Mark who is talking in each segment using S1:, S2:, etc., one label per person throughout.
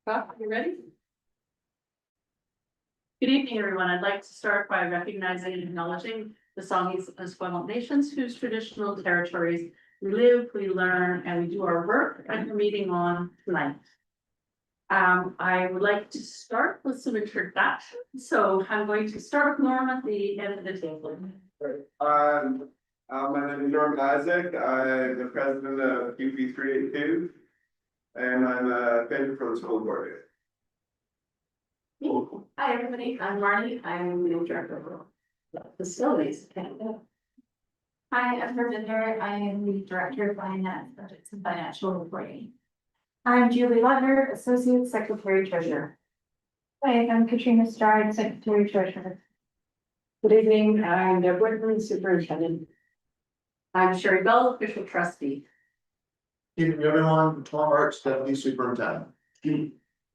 S1: Well, you ready? Good evening, everyone. I'd like to start by recognizing and acknowledging the Songhees and Esquimalt nations whose traditional territories we live, we learn, and we do our work and we're meeting on tonight. I would like to start with some introduction. So I'm going to start with Norm at the end of the table.
S2: My name is Norman Isaac. I'm the president of UP 382, and I'm a vendor for the school board.
S1: Hi, everybody. I'm Marnie. I'm the director of facilities.
S3: Hi, I'm Virginia. I am the Director of Finance, Budgets and Financial Reporting. I'm Julie Ludner, Associate Secretary Treasurer. Hi, I'm Katrina Stride, Secretary Treasurer.
S1: Good evening. I'm Deborah Whitman, superintendent. I'm Sherry Bell, official trustee.
S4: Evening, everyone. Tom Arts, Deputy Superintendent.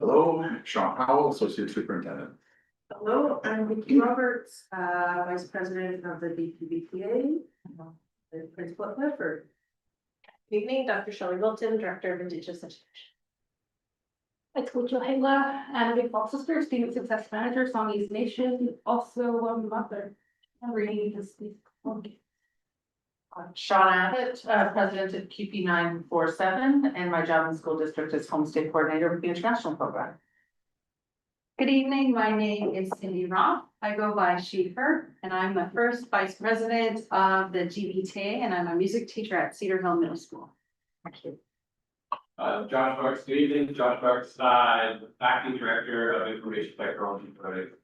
S5: Hello, Sean Howell, Associate Superintendent.
S1: Hello, I'm Vicki Roberts, Vice President of the DPBTA, the Principal at Clifford.
S3: Good evening, Dr. Shelley Wilton, Director of Indigenous Education. It's Kucho Hela, and Big Fall Sister, Student Success Manager, Songhees Nation, also a mother. I'm reading this.
S6: I'm Sean Abbott, President of QP 947, and my job in school district is Homestay Coordinator with the International Program.
S7: Good evening, my name is Cindy Roth. I go by Schieffer, and I'm the first vice president of the GBTA, and I'm a music teacher at Cedar Hill Middle School. Thank you.
S8: Josh Marks, good evening, Josh Marks, acting director of information technology project.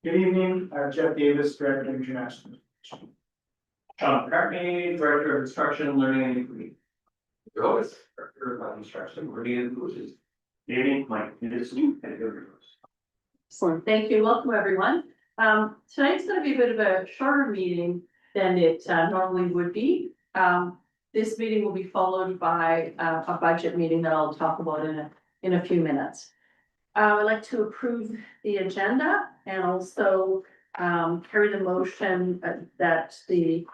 S9: Good evening, Jeff Davis, Director of International.
S8: Sean McCartney, director of instruction, learning and inclusion. Lewis, director of instruction, learning and inclusion. Good evening, Mike Peterson, and
S1: Excellent, thank you, welcome everyone. Tonight's gonna be a bit of a shorter meeting than it normally would be. This meeting will be followed by a budget meeting that I'll talk about in a few minutes. I'd like to approve the agenda and also carry the motion that the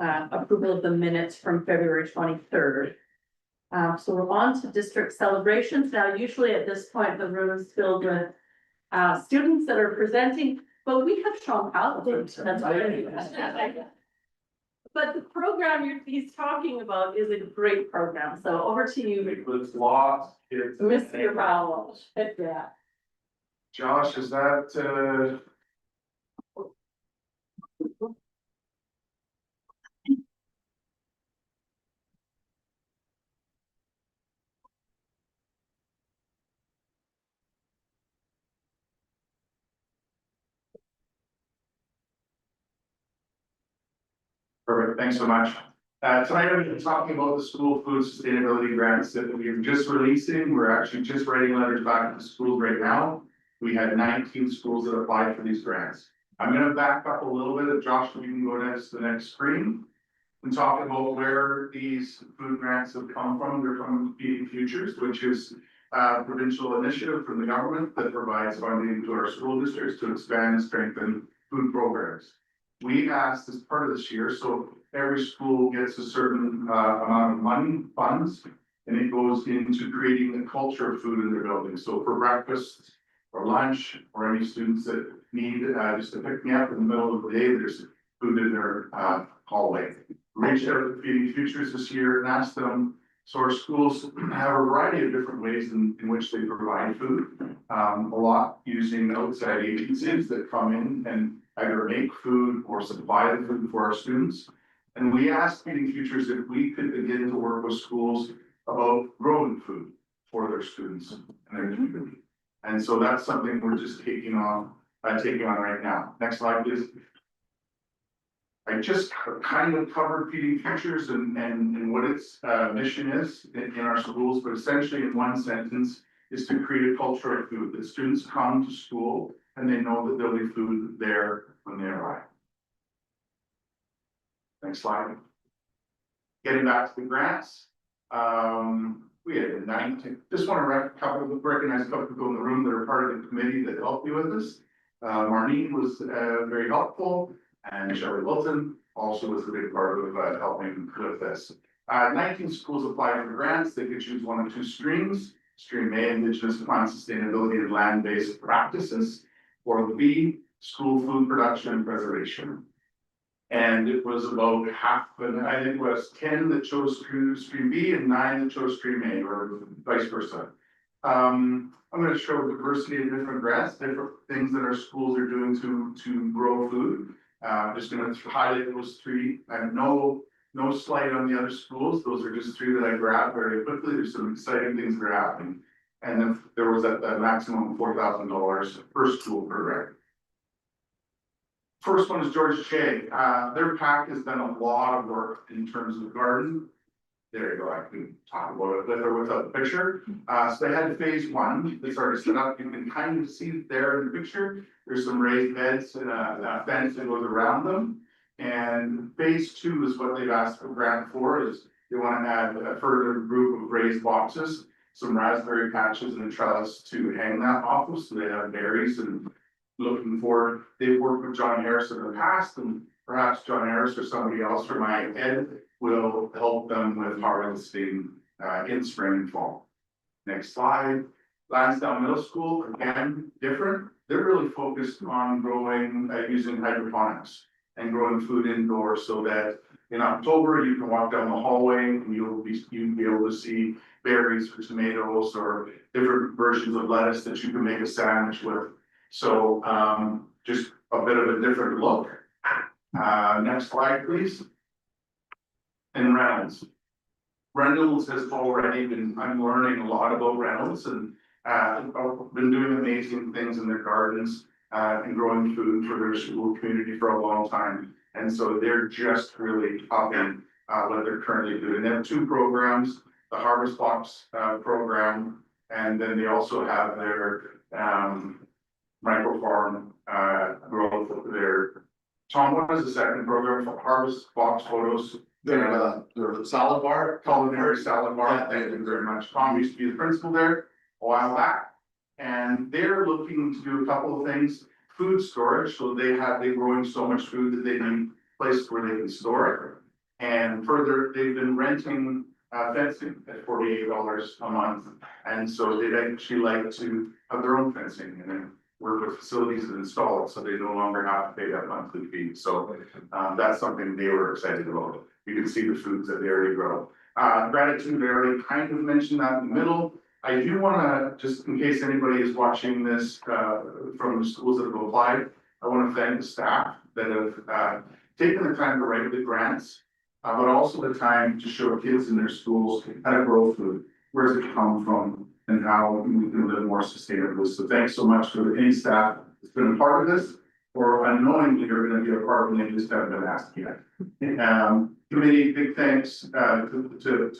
S1: approval of the minutes from February 23rd. So we're on to district celebrations. Now, usually at this point, the room is filled with students that are presenting, but we have Sean Howell. That's already. But the program he's talking about is a great program. So over to you,
S2: Includes lots, kids.
S1: Mr. Howell. Yeah.
S2: Josh, is that,
S5: Perfect, thanks so much. Tonight I'm going to be talking about the school food sustainability grants that we're just releasing. We're actually just writing letters back to the schools right now. We had 19 schools that applied for these grants. I'm going to back up a little bit. If Josh, we can go next to the next screen and talk about where these food grants have come from. They're from Feeding Futures, which is a provincial initiative from the government that provides funding to our school districts to expand and strengthen food programs. We asked as part of this year, so every school gets a certain amount of money, funds, and it goes into creating a culture of food in their building. So for breakfast or lunch, or any students that need just to pick me up in the middle of the day, there's food in their hallway. We reached out to Feeding Futures this year and asked them, so our schools have a variety of different ways in which they provide food. A lot using outside agencies that come in and either make food or supply the food for our students. And we asked Feeding Futures if we could begin to work with schools about growing food for their students and their community. And so that's something we're just taking on right now. Next slide, please. I just kind of covered Feeding Futures and what its mission is in our schools, but essentially in one sentence is to create a culture of food, that students come to school and they know that there'll be food there when they arrive. Next slide. Getting back to the grants. We had 19, just want to recognize a couple people in the room that are part of the committee that helped me with this. Marnie was very helpful, and Shelley Wilton also was a big part of helping with this. 19 schools applied for grants. They could choose one of two streams. stream A, Indigenous plant sustainability and land-based practices. Or the B, school food production and preservation. And it was about half, and I think it was 10 that chose stream B and 9 that chose stream A, or vice versa. I'm gonna show diversity of different grants, different things that our schools are doing to grow food. Just gonna highlight those 3. I have no slight on the other schools. Those are just 3 that I grabbed very quickly. There's some exciting things that are happening. And then there was at the maximum of $4,000 per school per grant. First one is George J. Their pack has done a lot of work in terms of garden. There you go, I can talk about it with or without the picture. So they had phase 1 that's already set up. You can kind of see there in the picture. There's some raised beds and a fence that goes around them. And phase 2 is what they've asked for grant for, is they want to add a further group of raised boxes, some raspberry patches and a trellis to hang that off of, so they have berries and looking forward. They've worked with John Harris in the past, and perhaps John Harris or somebody else from my ed will help them with harvesting in spring and fall. Next slide. Lansdowne Middle School, again, different. They're really focused on growing using hydroponics and growing food indoors, so that in October you can walk down the hallway and you'll be able to see berries or tomatoes or different versions of lettuce that you can make a sandwich with. So just a bit of a different look. Next slide, please. And Reynolds. Reynolds has already been, I'm learning a lot about Reynolds, and been doing amazing things in their gardens and growing food for their school community for a long time. And so they're just really upping what they're currently doing. They have 2 programs, the Harvest Box program, and then they also have their microfarm growth of their. Tom, what is the second program for Harvest Box Photos?
S4: Their salad bar.
S5: Culinary salad bar. Thank you very much. Tom used to be the principal there a while back. And they're looking to do a couple of things. Food storage, so they're growing so much food that they need a place where they can store it. And further, they've been renting fencing at $48 a month. And so they'd actually like to have their own fencing and then work with facilities that install it, so they no longer have to pay that monthly fee. So that's something they were excited about. You can see the foods that they already grow. Gratitude, I already kind of mentioned that in the middle. I do wanna, just in case anybody is watching this from the schools that have applied, I wanna thank the staff that have taken the time to write the grants, but also the time to show kids in their schools how to grow food, where does it come from, and how we can live more sustainably. So thanks so much to any staff that's been a part of this, or unknowingly you're gonna be a part of it, and just haven't been asked yet. Committee, big thanks to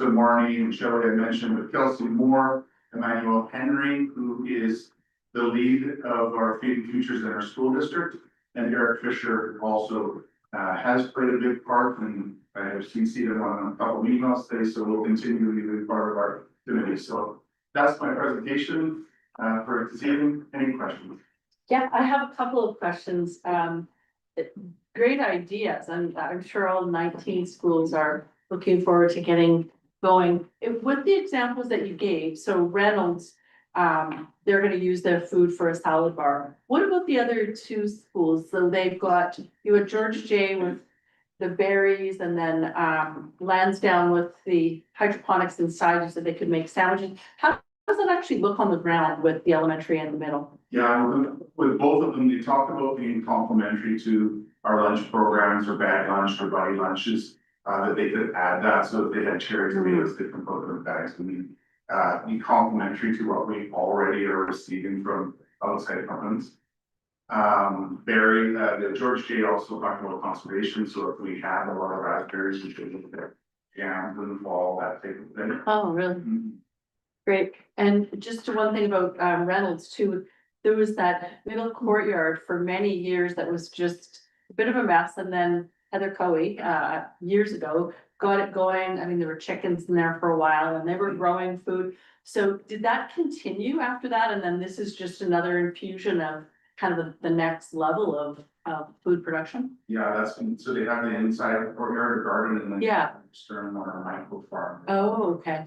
S5: Marnie and Shelley, I mentioned, but Kelsey Moore, Emmanuel Henry, who is the lead of our Feeding Futures in our school district, and Eric Fisher also has played a big part, and I have CC'd him on a couple of emails today, so we'll continue to be a big part of our committee. So that's my presentation for this evening. Any questions?
S1: Yeah, I have a couple of questions. Great ideas, and I'm sure all 19 schools are looking forward to getting going. With the examples that you gave, so Reynolds, they're gonna use their food for a salad bar. What about the other 2 schools? So they've got, you had George J with the berries, and then Lansdowne with the hydroponics inside, so they could make sandwiches. How does it actually look on the ground with the elementary and the middle?
S5: Yeah, with both of them, they talk about being complementary to our lunch programs or bag lunch or buddy lunches, that they could add that, so if they had cherry tomatoes, they can put them in bags and be complementary to what we already are receiving from outside companies. The George J also talked about conservation, so if we have a lot of raspberries, we should look at jams in the fall, that type of thing.
S1: Oh, really? Great. And just one thing about Reynolds too, there was that little courtyard for many years that was just a bit of a mess, and then Heather Coey years ago got it going. I mean, there were chickens in there for a while and they were growing food. So did that continue after that? And then this is just another infusion of kind of the next level of food production?
S5: Yeah, so they have the inside courtyard garden and then.
S1: Yeah.
S5: External or micro farm.
S1: Oh, okay.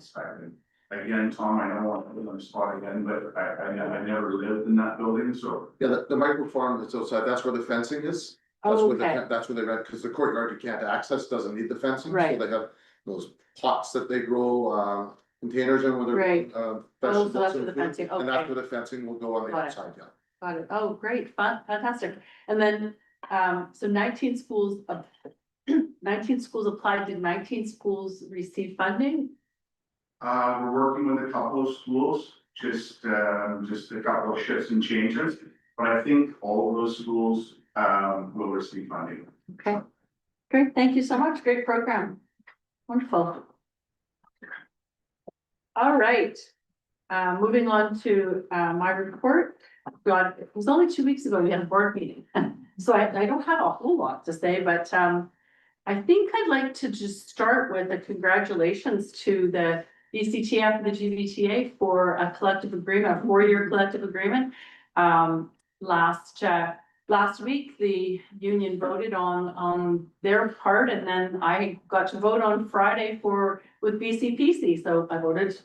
S5: again, Tom, I don't want to put on the spot again, but I never lived in that building, so.
S4: Yeah, the micro farm that's outside, that's where the fencing is. That's where
S1: Okay,
S4: that's where they rent, because the courtyard you can't access, doesn't need the fencing, so
S1: Right.
S4: they have those pots that they grow, containers in with their,
S1: Right. Oh, so
S4: vegetables
S1: that's where
S4: and
S1: the
S4: food.
S1: fencing,
S4: And that's
S1: okay,
S4: where the fencing will go on the
S1: Got it.
S4: outside, yeah.
S1: got it. Oh, great, fun, fantastic. And then, so 19 schools, 19 schools applied, did 19 schools receive funding?
S5: We're working with a couple of schools, just a couple of shifts and changes, but I think all of those schools, will receive funding.
S1: Okay, great, thank you so much, great program. Wonderful. All right, moving on to, my report. God, it was only 2 weeks ago, we had a board meeting, so I don't have a whole lot to say, but, I think I'd like to just start with a congratulations to the BCTF and the GVTA for a collective agreement, a 4-year collective agreement. Last week, the union voted on their part, and then I got to vote on Friday with BCPC, so I voted.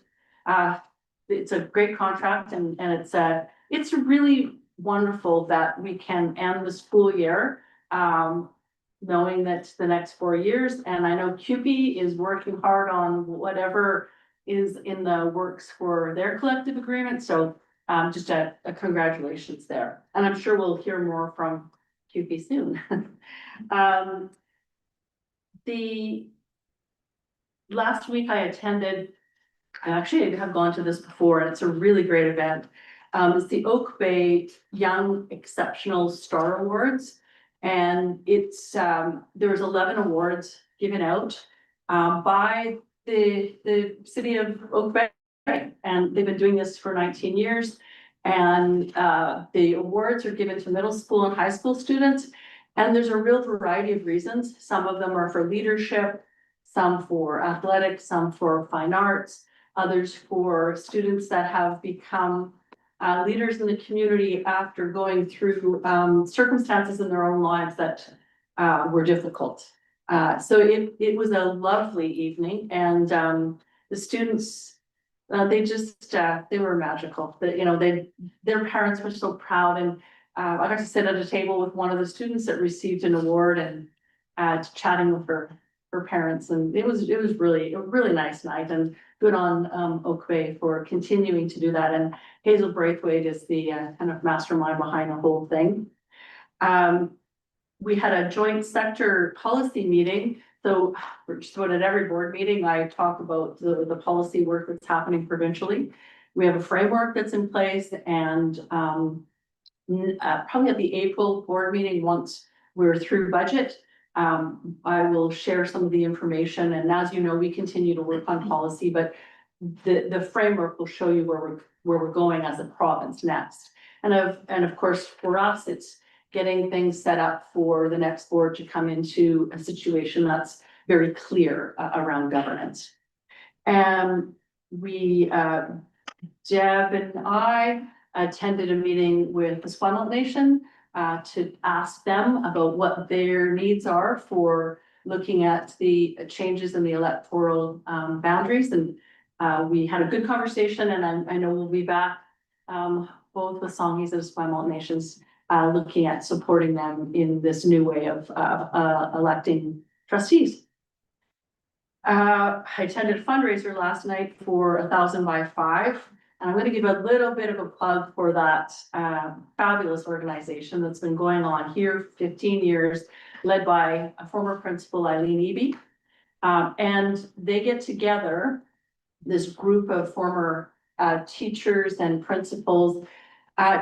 S1: It's a great contract and it's really wonderful that we can end the school year. Knowing that the next 4 years, and I know CUPE is working hard on whatever is in the works for their collective agreement, so just a congratulations there, and I'm sure we'll hear more from CUPE soon. The last week I attended, I actually have gone to this before, and it's a really great event. It's the Oak Bay Young Exceptional Star Awards. And it's, there was 11 awards given out, by the city of Oak Bay. And they've been doing this for 19 years. And, the awards are given to middle school and high school students. And there's a real variety of reasons. Some of them are for leadership, some for athletics, some for fine arts, others for students that have become leaders in the community after going through circumstances in their own lives that were difficult. So it was a lovely evening, and the students, they were magical. Their parents were so proud, and I got to sit at a table with one of the students that received an award and chatting with her parents, and it was really a really nice night, and good on Oak Bay for continuing to do that. And Hazel Braithwaite is the kind of mastermind behind the whole thing. We had a joint sector policy meeting. So just about at every board meeting, I talk about the policy work that's happening provincially. We have a framework that's in place, and probably at the April board meeting, once we're through budget, I will share some of the information, and as you know, we continue to work on policy, but the framework will show you where we're going as a province next. And of course, for us, it's getting things set up for the next board to come into a situation that's very clear around governance. And we, Deb and I attended a meeting with the Esquimalt Nation to ask them about what their needs are for looking at the changes in the electoral boundaries. And we had a good conversation, and I know we'll be back both with Songhees and Esquimalt Nations looking at supporting them in this new way of electing trustees. I attended a fundraiser last night for 1,000 by 5. And I'm going to give a little bit of a plug for that fabulous organization that's been going on here for 15 years, led by a former principal, Eileen Eby. And they get together, this group of former teachers and principals,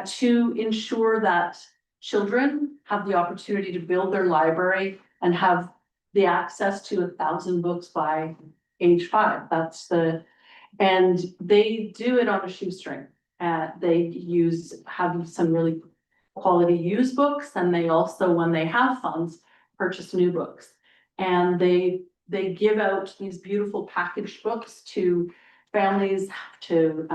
S1: to ensure that children have the opportunity to build their library and have the access to 1,000 books by age 5. And they do it on a shoestring. They have some really quality used books, and they also, when they have funds, purchase new books. And they give out these beautiful packaged books to families, to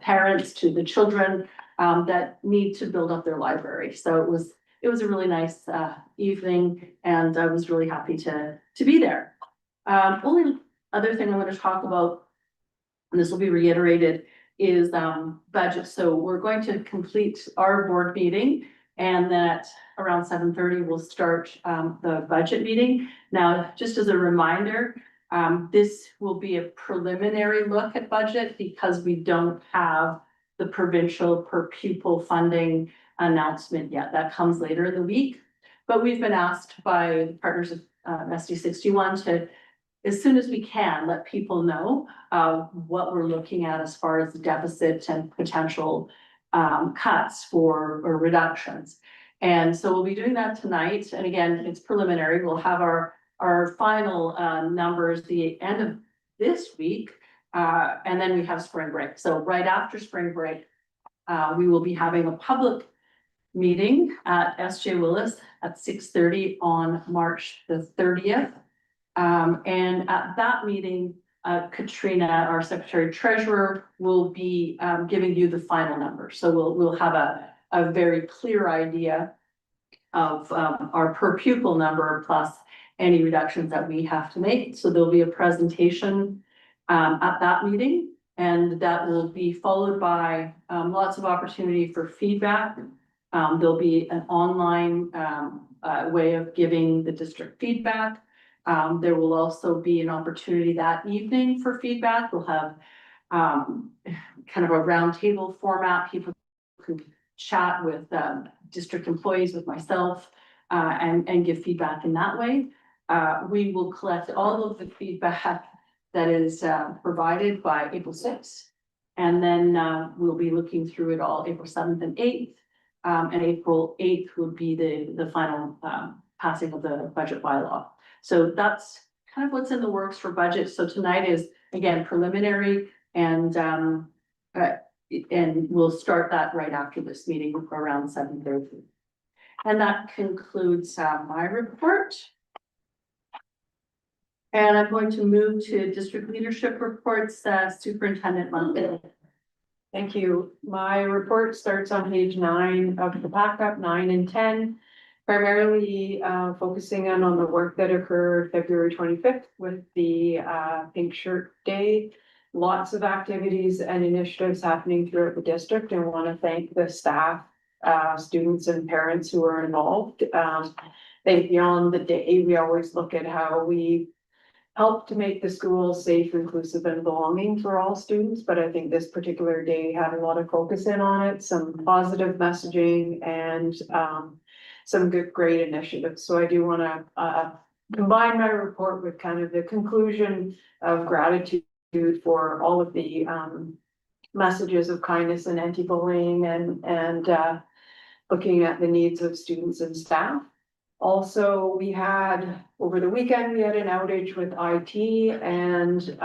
S1: parents, to the children that need to build up their library. So it was a really nice evening, and I was really happy to be there. Only other thing I'm going to talk about and this will be reiterated, is budget. So we're going to complete our board meeting, and that around 7:30 we'll start the budget meeting. Now, just as a reminder, this will be a preliminary look at budget because we don't have the provincial per pupil funding announcement yet. That comes later in the week. But we've been asked by partners of SD 61 to, as soon as we can, let people know what we're looking at as far as the deficit and potential cuts or reductions. And so we'll be doing that tonight. And again, it's preliminary. We'll have our final numbers the end of this week. And then we have spring break. So right after spring break, we will be having a public meeting at SJ Willis at 6:30 on March the 30th. And at that meeting, Katrina, our Secretary Treasurer, will be giving you the final numbers. So we'll have a very clear idea of our per pupil number plus any reductions that we have to make. So there'll be a presentation at that meeting, and that will be followed by lots of opportunity for feedback. There'll be an online way of giving the district feedback. There will also be an opportunity that evening for feedback. We'll have kind of a roundtable format. People can chat with district employees, with myself, and give feedback in that way. We will collect all of the feedback that is provided by April 6th. And then we'll be looking through it all April 7th and 8th. And April 8th would be the final passing of the budget bylaw. So that's kind of what's in the works for budget. So tonight is, again, preliminary, and we'll start that right after this meeting around 7:30. And that concludes my report. And I'm going to move to district leadership reports, Superintendent Monday.
S7: Thank you. My report starts on page 9 of the backup, 9 and 10. Primarily focusing on the work that occurred February 25th with the Pink Shirt Day. Lots of activities and initiatives happening throughout the district, and want to thank the staff, students and parents who are involved. Beyond the day, we always look at how we help to make the school safe, inclusive and belonging for all students. But I think this particular day had a lot of focus on it, some positive messaging, and some great initiatives. So I do want to combine my report with kind of the conclusion of gratitude for all of the messages of kindness and anti-bullying, and looking at the needs of students and staff. Also, we had, over the weekend, we had an outage with IT, and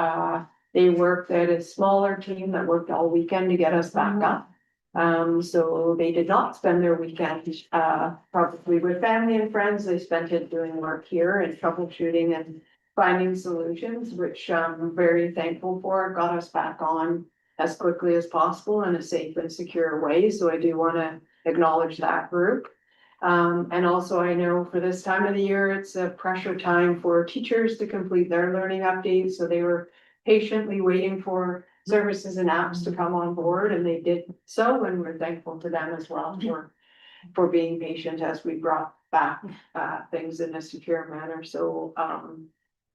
S7: they worked at a smaller team that worked all weekend to get us back up. So they did not spend their weekend probably with family and friends. They spent it doing work here and troubleshooting and finding solutions, which I'm very thankful for. Got us back on as quickly as possible in a safe and secure way. So I do want to acknowledge that group. And also, I know for this time of the year, it's a pressure time for teachers to complete their learning updates. So they were patiently waiting for services and apps to come on board, and they did so, and we're thankful to them as well for being patient as we brought back things in a secure manner. So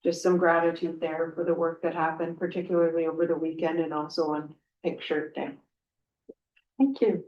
S7: just some gratitude there for the work that happened, particularly over the weekend and also on Pink Shirt Day.
S1: Thank you.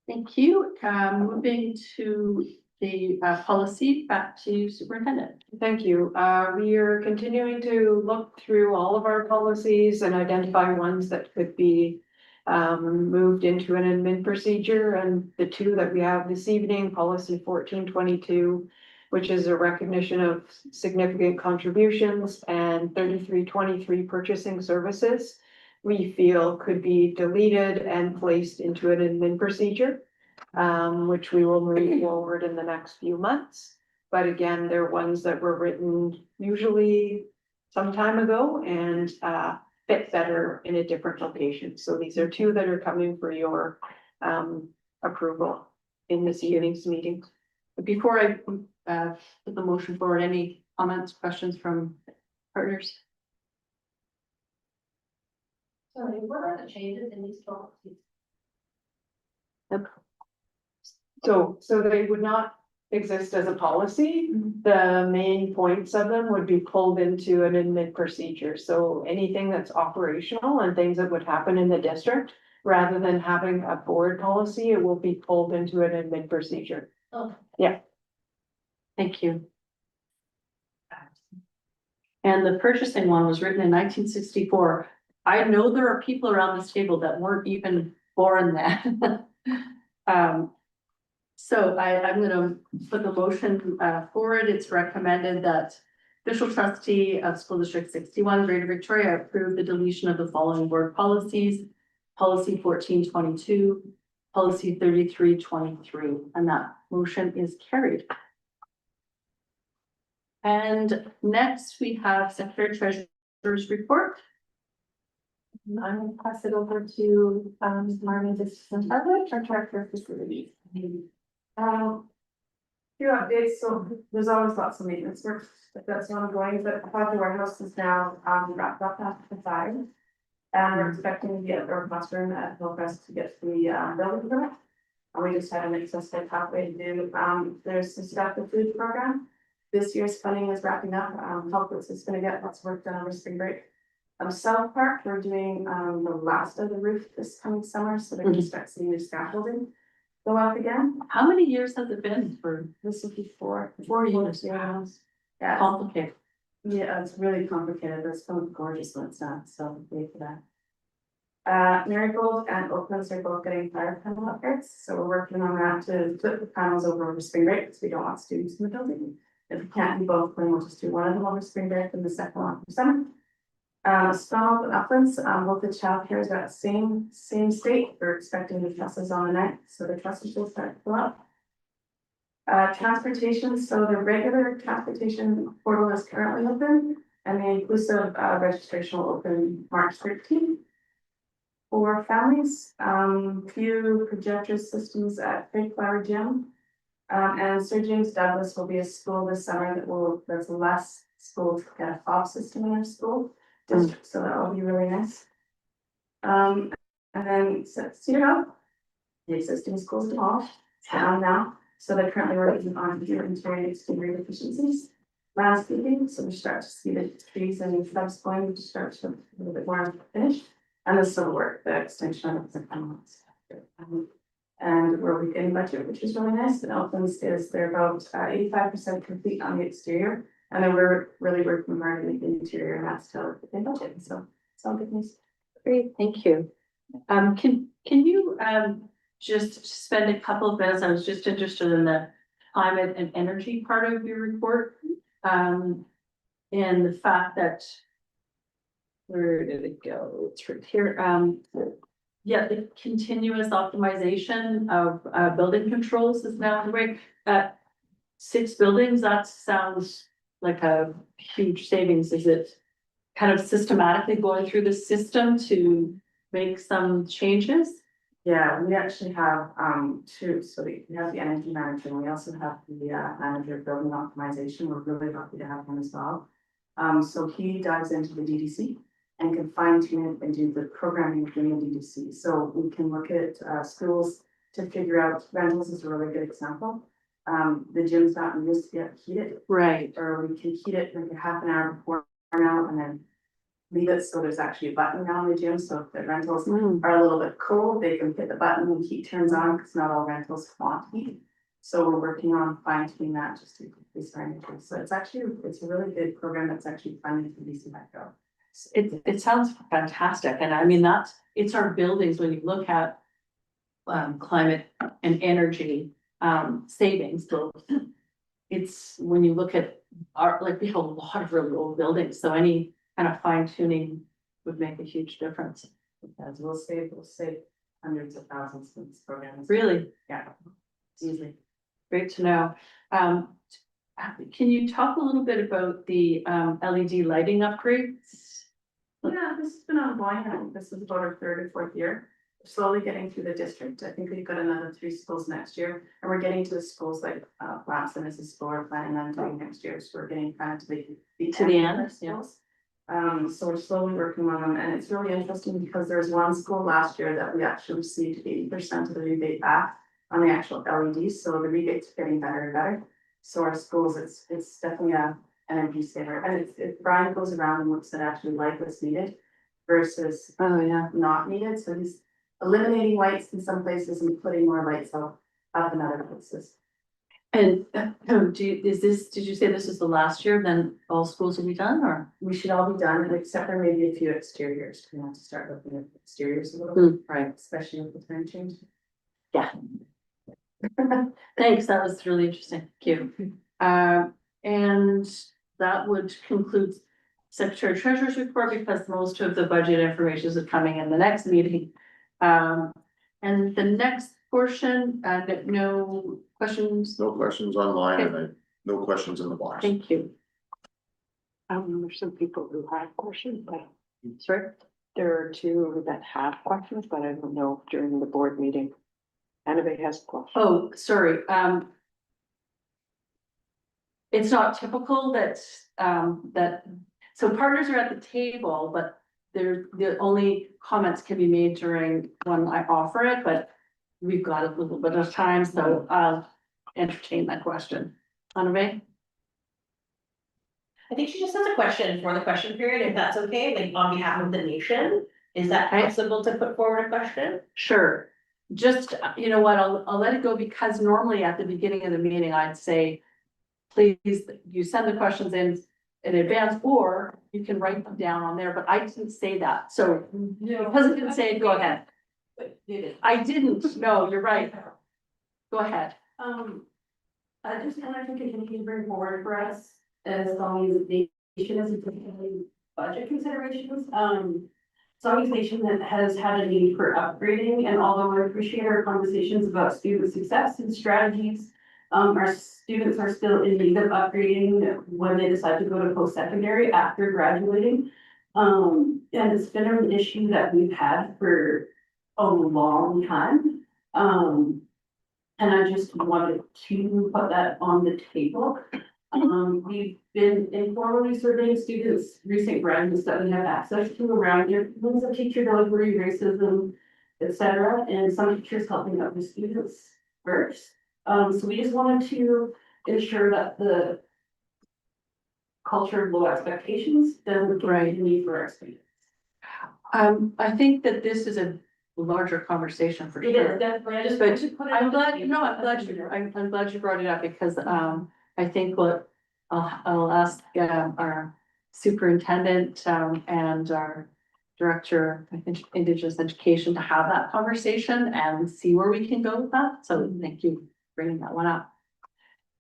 S1: Thank you. Moving to the policy, back to Superintendent.
S7: Thank you. We are continuing to look through all of our policies and identify ones that could be moved into an admin procedure. And the two that we have this evening, policy 1422, which is a recognition of significant contributions, and 3323 purchasing services, we feel could be deleted and placed into an admin procedure, which we will move forward in the next few months. But again, they're ones that were written usually some time ago and fit better in a different location. So these are two that are coming for your approval in this evening's meeting.
S1: But before I put the motion forward, any comments, questions from partners?
S7: Sorry, what are the changes in these policies?
S10: So they would not exist as a policy. The main points of them would be pulled into an admin procedure. So anything that's operational and things that would happen in the district, rather than having a board policy, it will be pulled into an admin procedure.
S7: Oh.
S10: Yeah.
S1: Thank you. And the purchasing one was written in 1964. I know there are people around this table that weren't even born then. So I'm gonna put the motion forward. It's recommended that official trustee of School District 61, Greater Victoria, approve the deletion of the following board policies. Policy 1422, policy 3323, and that motion is carried. And next we have Secretary Treasurer's report.
S3: I'm gonna pass it over to, Marmy Dixon Harwood, our Director of Facilities. Few updates, so there's always lots of maintenance work, but that's ongoing, but the warehouse is now, wrapped up after the fire. And we're expecting to get our classroom at Hillcrest to get the, building permit. And we just had an excess like halfway to do, there's some stuff with food program. This year's funding is wrapping up, Hillcrest is gonna get lots of work done over spring break. South Park, we're doing, the last of the roof this coming summer, so they're gonna start seeing new scaffolding go up again.
S1: How many years has it been for
S3: This will be four
S1: years?
S3: Yeah. Yeah,
S1: Complicated.
S3: yeah, it's really complicated. It's so gorgeous when it's done, so wait for that. Marigold and Oaklands are both getting fire panel upgrades, so we're working on that to flip the panels over spring break, because we don't want students in the building. If we can't do both, then we'll just do one of them over spring break and the second one for summer. Stonewall and Uplands, both the childcare is at the same state. We're expecting the trusses on the night, so the trusses will start to fill up. Transportation, so the regular transportation portal is currently open, and the inclusive registration will open March 13th. For families, few projector systems at Big Flower Gym. And Sir James Douglas will be a school this summer there's less schools to get a fob system in our school district, so that will be really nice. And then Cedar Hill, the existing school's demolished, it's down now, so they're currently working on interior and exterior efficiencies. Landscaping, so we start to see the trees and shrubs going to start to a little bit more finished. And the civil work, the extension of the panels. And we're within budget, which is really nice. And Elkins is they're about 85% complete on the exterior. And then we're really working hard on the interior, and that's still within budget. So it's all good news.
S1: Great, thank you. Can you just spend a couple of minutes? I was just interested in the climate and energy part of your report. And the fact that, where did it go? It's right here. Yeah, the continuous optimization of building controls is now underway. 6 buildings, that sounds like a huge savings. Is it kind of systematically going through the system to make some changes?
S3: Yeah, we actually have 2. So we have the energy manager, and we also have the manager of building optimization. We're really lucky to have him as well. So he dives into the DDC and can fine tune it and do the programming within the DDC. So we can look at schools to figure out rentals is a really good example. The gym's not used to get heated,
S1: Right.
S3: or we can heat it like a half an hour before now and then leave it, so there's actually a button now in the gym, so if the rentals are a little bit cold, they can hit the button when heat turns on, because not all rentals want heat. So we're working on fine tuning that just to increase our energy. So it's a really good program that's actually funded through BC Metro.
S1: It sounds fantastic, and I mean, it's our buildings, when you look at climate and energy savings, so it's when you look at we have a lot of really old buildings, so any kind of fine tuning would make a huge difference.
S3: As we'll save hundreds of thousands in this program.
S1: Really?
S3: Yeah, it's easy.
S1: Great to know. Can you talk a little bit about the LED lighting upgrades?
S3: Yeah, this has been ongoing. I think this is about our 3rd or 4th year. We're slowly getting through the district. I think we've got another 3 schools next year, and we're getting to the schools like Lamson is a school we're planning on doing next year. So we're getting kind of to the
S1: To the end,
S3: of our schools.
S6: So we're slowly working on them, and it's really interesting because there's one school last year that we actually received 80% of the rebate back on the actual LEDs, so the rebate's getting better and better. So our schools, it's definitely a energy saver, and Brian goes around and looks at actually like what's needed versus
S1: Oh, yeah.
S6: not needed, so he's eliminating lights in some places and putting more lights up in other places.
S1: And did you say this is the last year, then all schools will be done, or?
S6: We should all be done, except for maybe a few exteriors, we want to start looking at exteriors a little bit,
S1: Right.
S6: especially with the time change.
S1: Yeah. Thanks, that was really interesting, thank you. And that would conclude Secretary Treasurer's report because most of the budget information is coming in the next meeting. And the next portion, no questions,
S4: No questions online and no questions in the box.
S1: thank you.
S10: There's some people who have questions, but
S1: Sorry,
S10: there are two that have questions, but I don't know if during the board meeting. Anybody has a question?
S1: oh, sorry, it's not typical that, so partners are at the table, but the only comments can be made during when I offer it, but we've got a little bit of time, so I'll entertain that question. Anna-Mae?
S11: I think she just has a question for the question period, if that's okay, like on behalf of the nation. Is that
S1: Okay.
S11: possible to put forward a question?
S1: Sure, just, you know what, I'll let it go because normally at the beginning of the meeting, I'd say, please, you send the questions in advance, or you can write them down on there, but I didn't say that, so because I didn't say it, go ahead. I didn't, no, you're right. Go ahead.
S6: I just wanted to continue to bring forward for us as long as the nation is particularly budget considerations. Song's Nation that has had a need for upgrading, and although I appreciate our conversations about student success and strategies, our students are still in need of upgrading when they decide to go to post-secondary after graduating. And it's been an issue that we've had for a long time. And I just wanted to put that on the table. We've been informally surveying students, recent graduates that we have access to around different things of teacher delivery, racism, etc. And some teachers helping out the students first. So we just wanted to ensure that the culture of low expectations doesn't create a need for our students.
S1: I think that this is a larger conversation for
S6: It
S1: sure.
S6: is definitely, I just
S1: But
S6: wanted to put it.
S1: I'm
S6: on the
S1: glad,
S6: table.
S1: no, I'm glad you brought it up because, I think what, I'll ask, our superintendent, and our director, I think, Indigenous Education to have that conversation and see where we can go with that. So thank you for bringing that one up.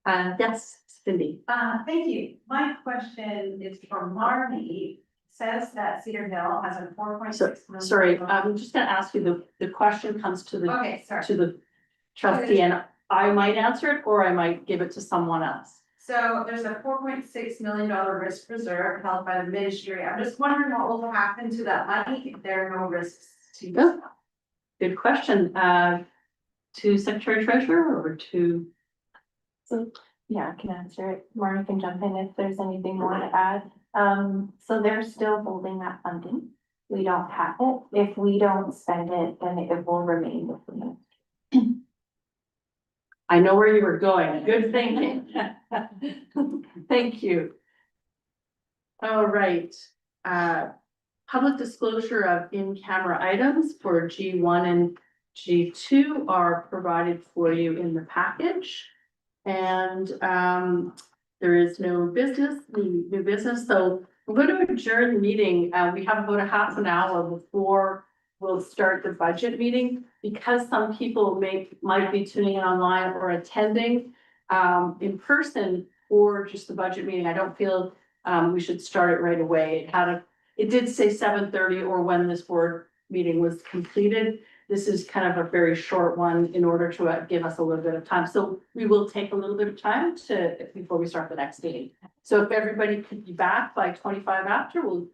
S1: Yes, Cindy.
S7: Thank you. My question is from Marnie. Says that Cedar Hill has a 4.6
S1: Sorry, I'm just gonna ask you, the question comes to the,
S7: Okay, sorry.
S1: to the trustee, and I might answer it, or I might give it to someone else.
S7: So there's a $4.6 million risk reserve held by the ministry. I'm just wondering what will happen to that money if there are no risks to.
S1: Good. Good question, to Secretary Treasurer or to?
S3: So, yeah, I can answer it. Marnie can jump in if there's anything more to add. So they're still holding that funding. We don't have it. If we don't spend it, then it will remain with the.
S1: I know where you were going, good thinking. Thank you. All right, public disclosure of in-camera items for G1 and G2 are provided for you in the package. And there is no business, new business, so I'm going to adjourn the meeting. We have about a half an hour before we'll start the budget meeting. Because some people might be tuning in online or attending in person or just the budget meeting, I don't feel we should start it right away. It did say 7:30 or when this board meeting was completed. This is kind of a very short one in order to give us a little bit of time. So we will take a little bit of time before we start the next meeting. So if everybody could be back by 25 after, we'll